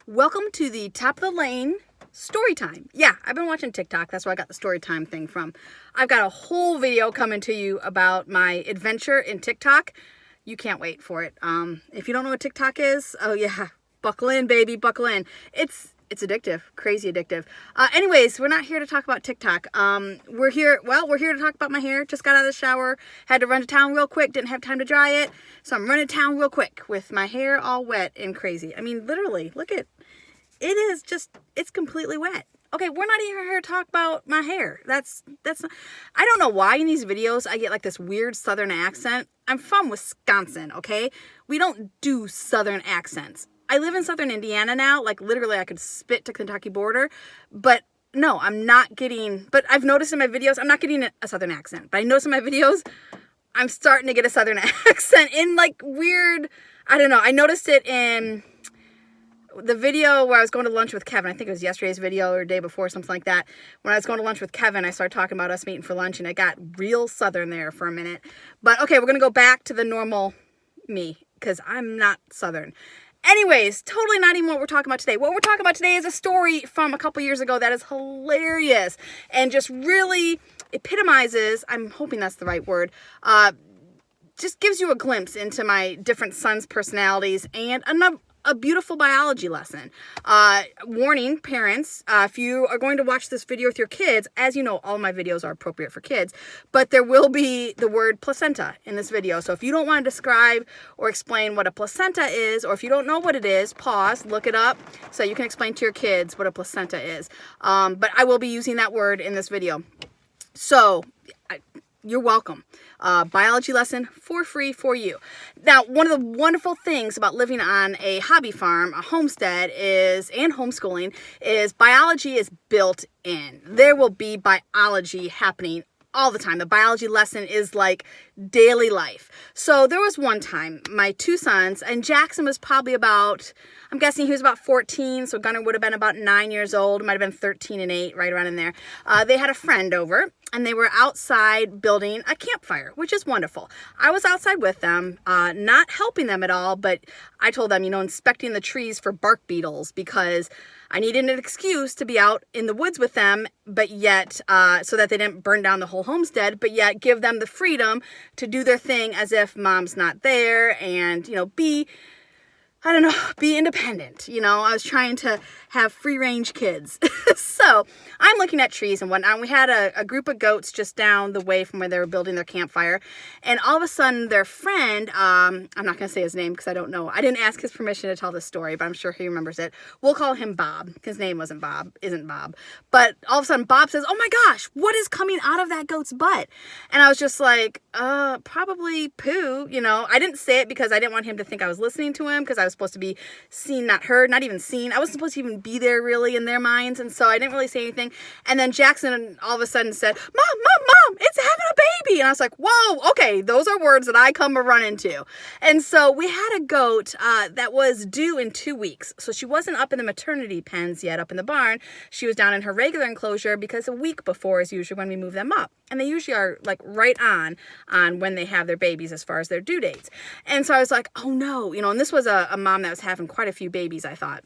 Welcome to the Top of the Lane story time. Yeah, I've been watching TikTok. That's where I got the story time thing from. I've got a whole video coming to you about my adventure in TikTok. You can't wait for it. If you don't know what TikTok is, oh yeah, buckle in, baby, buckle in. It's addictive, crazy addictive. Anyways, we're not here to talk about TikTok. We're here to talk about my hair. Just got out of the shower, had to run to town real quick, didn't have time to dry it. So I'm running to town real quick with my hair all wet and crazy. I mean, literally, look at it is just, it's completely wet. Okay, we're not even here to talk about my hair. That's not, I don't know why in these videos I get like this weird southern accent. I'm from Wisconsin, okay? We don't do southern accents. I live in southern Indiana now. Like literally I could spit to Kentucky border. But no, I'm not getting, but I've noticed in my videos, I'm not getting a southern accent. But I notice in my videos, I'm starting to get a southern accent in like weird, I don't know. I noticed it in the video where I was going to lunch with Kevin. I think it was yesterday's video or day before, something like that. When I was going to lunch with Kevin, I started talking about us meeting for lunch and I got real southern there for a minute. But okay, we're going to go back to the normal me because I'm not southern. Anyways, totally not even what we're talking about today. What we're talking about today is a story from a couple years ago that is hilarious and just really epitomizes, I'm hoping that's the right word, just gives you a glimpse into my different sons' personalities and a beautiful biology lesson. Warning, parents, if you are going to watch this video with your kids, as you know, all my videos are appropriate for kids, but there will be the word placenta in this video. So if you don't want to describe or explain what a placenta is, or if you don't know what it is, pause, look it up so you can explain to your kids what a placenta is. But I will be using that word in this video. So you're welcome. Biology lesson for free for you. Now, one of the wonderful things about living on a hobby farm, a homestead and homeschooling is biology is built in. There will be biology happening all the time. The biology lesson is like daily life. So there was one time, my two sons, and Jackson was probably about, I'm guessing he was about 14, so Gunnar would have been about 9 years old, might have been 13 and 8, right around in there. They had a friend over, and they were outside building a campfire, which is wonderful. I was outside with them, not helping them at all, but I told them, inspecting the trees for bark beetles because I needed an excuse to be out in the woods with them, but yet, so that they didn't burn down the whole homestead, but yet give them the freedom to do their thing as if mom's not there and, be independent. I was trying to have free range kids. So I'm looking at trees and whatnot. We had a group of goats just down the way from where they were building their campfire. And all of a sudden their friend, I'm not going to say his name because I don't know. I didn't ask his permission to tell this story, but I'm sure he remembers it. We'll call him Bob. His name isn't Bob. But all of a sudden Bob says, "Oh my gosh, what is coming out of that goat's butt?" And I was just like, probably poo. I didn't say it because I didn't want him to think I was listening to him because I was supposed to be seen, not heard, not even seen. I wasn't supposed to even be there really in their minds. And so I didn't really say anything. And then Jackson all of a sudden said, Mom, it's having a baby. And I was like, whoa, okay. Those are words that I come to run into. And so we had a goat that was due in 2 weeks. So she wasn't up in the maternity pens yet, up in the barn. She was down in her regular enclosure because a week before is usually when we move them up. And they usually are like right on when they have their babies as far as their due dates. And so I was like, oh no, and this was a mom that was having quite a few babies, I thought.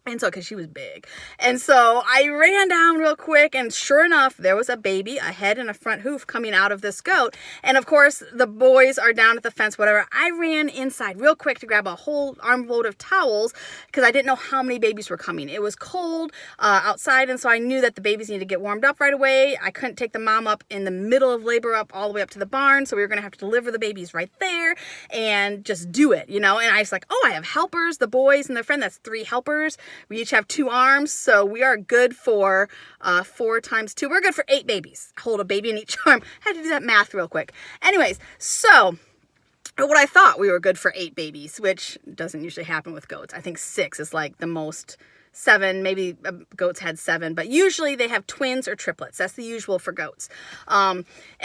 And so, because she was big. And so I ran down real quick, and sure enough, there was a baby, a head and a front hoof coming out of this goat. And of course, the boys are down at the fence, whatever. I ran inside real quick to grab a whole armload of towels because I didn't know how many babies were coming. It was cold outside, and so I knew that the babies needed to get warmed up right away. I couldn't take the mom up in the middle of labor up all the way up to the barn, so we were going to have to deliver the babies right there and just do it, And I was like, oh, I have helpers, the boys and their friend. That's 3 helpers. We each have 2 arms, so we are good for 4 times 2. We're good for 8 babies. Hold a baby in each arm. I had to do that math real quick. Anyways, so what I thought we were good for 8 babies, which doesn't usually happen with goats. I think 6 is like the most. 7, maybe goats had 7, but usually they have twins or triplets. That's the usual for goats. And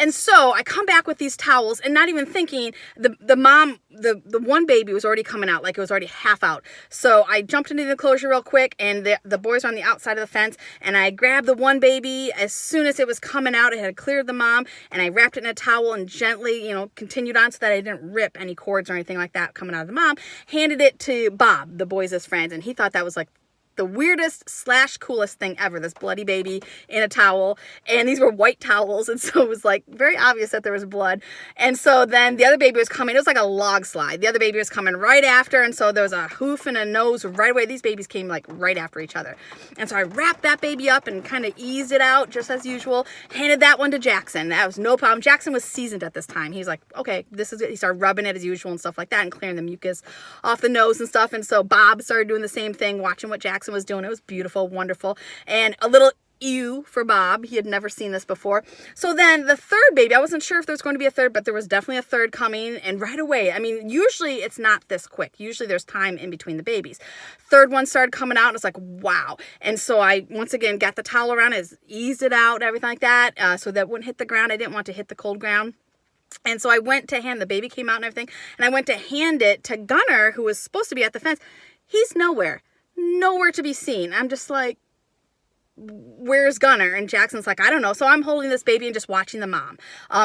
so I come back with these towels and not even thinking, the mom, the one baby was already coming out, like it was already half out. So I jumped into the enclosure real quick, and the boys were on the outside of the fence, and I grabbed the one baby. As soon as it was coming out, it had cleared the mom, and I wrapped it in a towel and gently, continued on so that I didn't rip any cords or anything like that coming out of the mom. Handed it to Bob, the boys' friends, and he thought that was like the weirdest / coolest thing ever, this bloody baby in a towel, and these were white towels, and so it was like very obvious that there was blood. And so then the other baby was coming. It was like a log slide. The other baby was coming right after, and so there was a hoof and a nose right away. These babies came like right after each other. And so I wrapped that baby up and kind of eased it out just as usual, handed that one to Jackson. That was no problem. Jackson was seasoned at this time. He's like, okay, this is it. He started rubbing it as usual and stuff like that and clearing the mucus off the nose and stuff. And so Bob started doing the same thing, watching what Jackson was doing. It was beautiful, wonderful, and a little ew for Bob. He had never seen this before. So then the third baby, I wasn't sure if there was going to be a third, but there was definitely a third coming, and right away, I mean, usually it's not this quick. Usually there's time in between the babies. Third one started coming out, and it's like, wow. And so I, once again, got the towel around it, eased it out, and everything like that, so that it wouldn't hit the ground. I didn't want to hit the cold ground. And so I went to hand, the baby came out and everything, and I went to hand it to Gunner, who was supposed to be at the fence. He's nowhere to be seen. I'm just like, where's Gunner? And Jackson's like, I don't know. So I'm holding this baby and just watching the mom,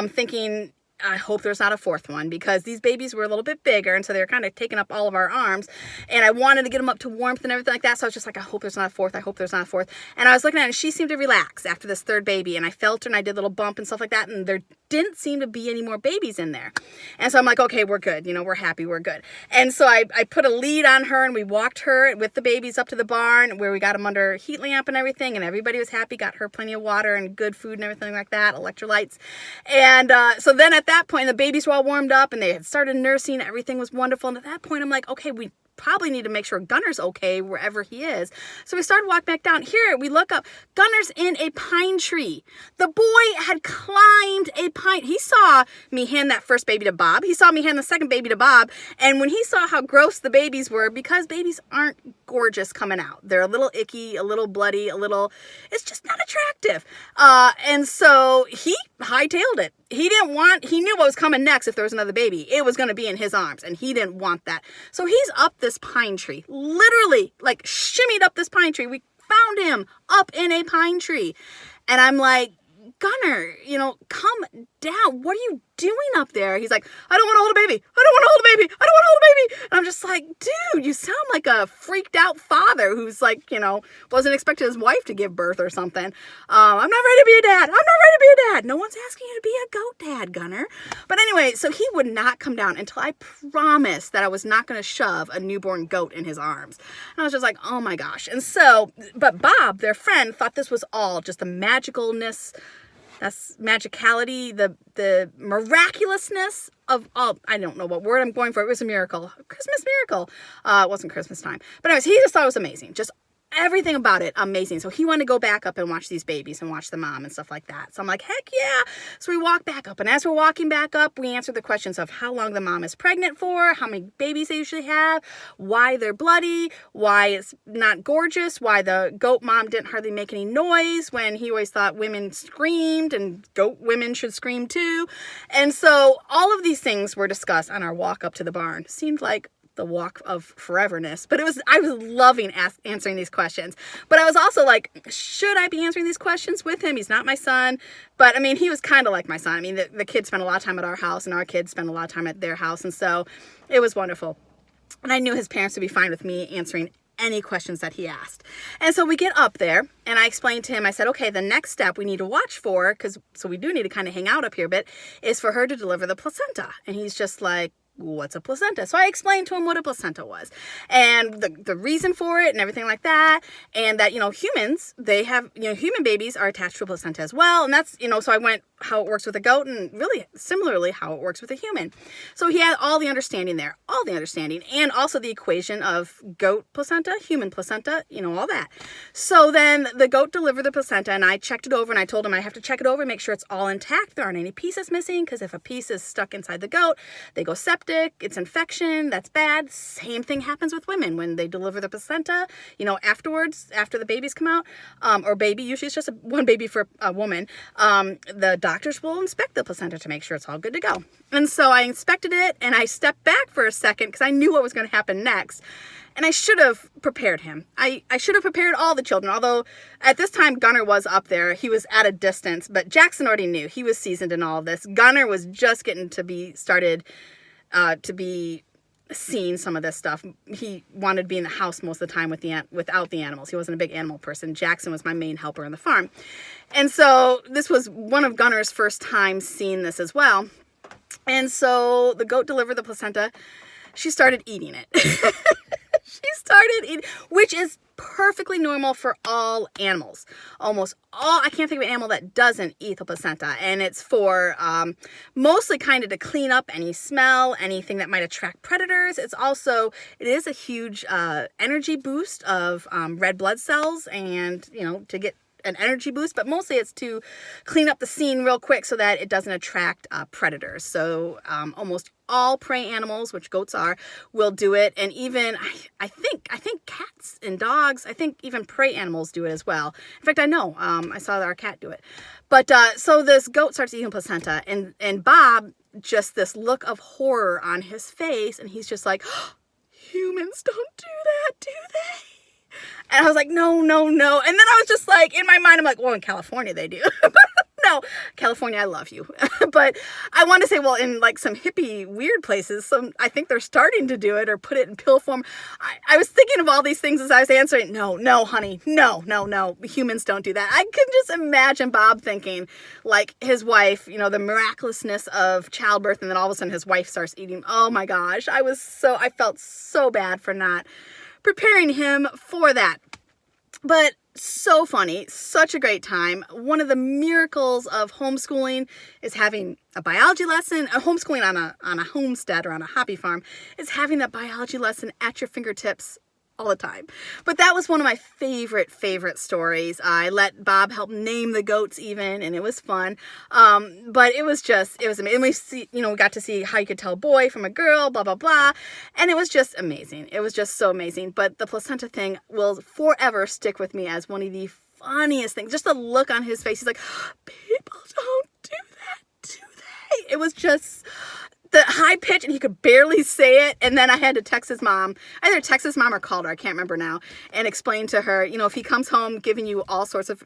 thinking, I hope there's not a fourth one, because these babies were a little bit bigger, and so they were kind of taking up all of our arms, and I wanted to get them up to warmth and everything like that. So I was just like, I hope there's not a fourth. I hope there's not a fourth. And I was looking at it, and she seemed to relax after this third baby, and I felt her, and I did a little bump and stuff like that, and there didn't seem to be any more babies in there. And so I'm like, okay, we're good. You know, we're happy. We're good. And so I put a lead on her, and we walked her with the babies up to the barn where we got them under heat lamp and everything, and everybody was happy, got her plenty of water and good food and everything like that, electrolytes. And so then at that point, the babies were all warmed up, and they had started nursing. Everything was wonderful. And at that point, I'm like, okay, we probably need to make sure Gunner's okay wherever he is. So we started walking back down. Here, we look up. Gunner's in a pine tree. The boy had climbed a pine. He saw me hand that first baby to Bob. He saw me hand the second baby to Bob. And when he saw how gross the babies were, because babies aren't gorgeous coming out. They're a little icky, a little bloody, it's just not attractive. And so he hightailed it. He knew what was coming next if there was another baby. It was going to be in his arms, and he didn't want that. So he's up this pine tree, literally like shimmied up this pine tree. We found him up in a pine tree. And I'm like, Gunner, come down. What are you doing up there? He's like, I don't want to hold a baby. I don't want to hold a baby. I don't want to hold a baby. And I'm just like, dude, you sound like a freaked out father who's like, wasn't expecting his wife to give birth or something. I'm not ready to be a dad. I'm not ready to be a dad. No one's asking you to be a goat dad, Gunner. But anyway, so he would not come down until I promised that I was not going to shove a newborn goat in his arms. And I was just like, oh my gosh. And so, but Bob, their friend, thought this was all just the magicalness. That's magicality, the miraculousness of, I don't know what word I'm going for. It was a miracle. Christmas miracle. It wasn't Christmas time. But anyways, he just thought it was amazing. Just everything about it, amazing. So he wanted to go back up and watch these babies and watch the mom and stuff like that. So I'm like, heck yeah. So we walk back up. And as we're walking back up, we answer the questions of how long the mom is pregnant for, how many babies they usually have, why they're bloody, why it's not gorgeous, why the goat mom didn't hardly make any noise when he always thought women screamed and goat women should scream too. And so all of these things were discussed on our walk up to the barn. Seemed like the walk of foreverness, but I was loving answering these questions. But I was also like, should I be answering these questions with him? He's not my son, but I mean, he was kind of like my son. I mean, the kids spent a lot of time at our house, and our kids spent a lot of time at their house, and so it was wonderful. And I knew his parents would be fine with me answering any questions that he asked. And so we get up there, and I explained to him, I said, okay, the next step we need to watch for, so we do need to kind of hang out up here a bit, is for her to deliver the placenta. And he's just like, what's a placenta? So I explained to him what a placenta was and the reason for it and everything like that. And that, humans, they have, human babies are attached to a placenta as well. And that's, so I went how it works with a goat and really similarly how it works with a human. So he had all the understanding there, and also the equation of goat placenta, human placenta, all that. So then the goat delivered the placenta, and I checked it over, and I told him I have to check it over and make sure it's all intact. There aren't any pieces missing, because if a piece is stuck inside the goat, they go septic, it's infection, that's bad. Same thing happens with women when they deliver the placenta, afterwards, after the babies come out, or baby, usually it's just one baby for a woman, the doctors will inspect the placenta to make sure it's all good to go. And so I inspected it, and I stepped back for a second because I knew what was going to happen next. And I should have prepared him. I should have prepared all the children, although at this time Gunner was up there. He was at a distance, but Jackson already knew. He was seasoned in all of this. Gunner was just getting to be started to be seen some of this stuff. He wanted to be in the house most of the time without the animals. He wasn't a big animal person. Jackson was my main helper on the farm. And so this was one of Gunner's first time seeing this as well. And so the goat delivered the placenta. She started eating it. She started eating, which is perfectly normal for all animals. Almost all, I can't think of an animal that doesn't eat the placenta. And it's for mostly kind of to clean up any smell, anything that might attract predators. It is a huge energy boost of red blood cells, and, to get an energy boost, but mostly it's to clean up the scene real quick so that it doesn't attract predators. So almost all prey animals, which goats are, will do it. And even I think cats and dogs, I think even prey animals do it as well. In fact, I know I saw our cat do it. But so this goat starts eating placenta, and Bob, just this look of horror on his face, and he's just like, oh, humans don't do that, do they? And I was like, no, no, no. And then I was just like, in my mind, I'm like, well, in California they do. No, California, I love you. But I want to say, well, in like some hippie weird places, I think they're starting to do it or put it in pill form. I was thinking of all these things as I was answering. No, honey, no. Humans don't do that. I can just imagine Bob thinking, like, his wife, the miraculousness of childbirth, and then all of a sudden his wife starts eating. Oh my gosh, I felt so bad for not preparing him for that. But so funny, such a great time. One of the miracles of homeschooling is having a biology lesson. Homeschooling on a homestead or on a hobby farm is having that biology lesson at your fingertips all the time. But that was one of my favorite stories. I let Bob help name the goats even, and it was fun. But it was amazing. We got to see how you could tell a boy from a girl, blah, blah, blah. And it was just amazing. It was just so amazing. But the placenta thing will forever stick with me as one of the funniest things. Just the look on his face. He's like, people don't do that, do they? It was just the high pitch, and he could barely say it. And then I had to text his mom, either text his mom or called her, I can't remember now, and explain to her, if he comes home giving you all sorts of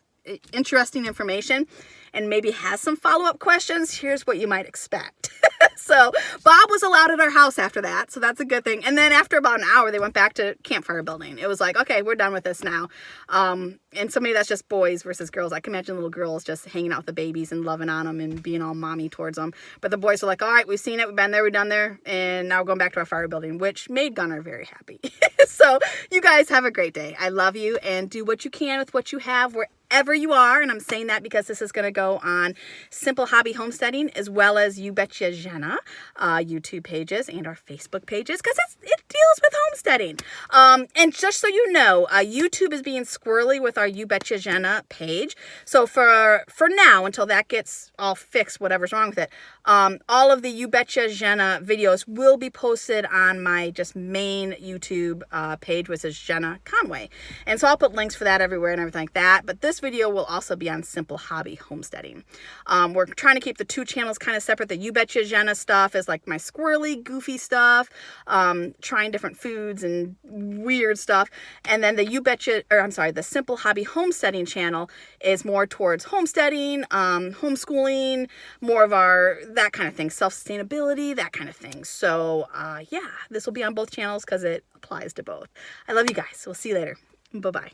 interesting information and maybe has some follow-up questions, here's what you might expect. So Bob was allowed at our house after that, so that's a good thing. And then after about an hour, they went back to campfire building. It was like, okay, we're done with this now. And somebody that's just boys versus girls. I can imagine little girls just hanging out with the babies and loving on them and being all mommy towards them. But the boys were like, all right, we've seen it, we've been there, we've done there, and now we're going back to our fire building, which made Gunner very happy. So you guys have a great day. I love you, and do what you can with what you have wherever you are. And I'm saying that because this is going to go on Simple Hobby Homesteading as well as You Betcha Jenna YouTube pages and our Facebook pages, because it deals with homesteading. And just so you know, YouTube is being squirrely with our You Betcha Jenna page. So for now, until that gets all fixed, whatever's wrong with it, all of the You Betcha Jenna videos will be posted on my just main YouTube page, which is Jenna Conway. And so I'll put links for that everywhere and everything like that. But this video will also be on Simple Hobby Homesteading. We're trying to keep the two channels kind of separate. The You Betcha Jenna stuff is like my squirrely, goofy stuff, trying different foods and weird stuff. And then the Simple Hobby Homesteading channel is more towards homesteading, homeschooling, more of that kind of thing, self-sustainability, that kind of thing. So yeah, this will be on both channels because it applies to both. I love you guys. We'll see you later. Bye-bye.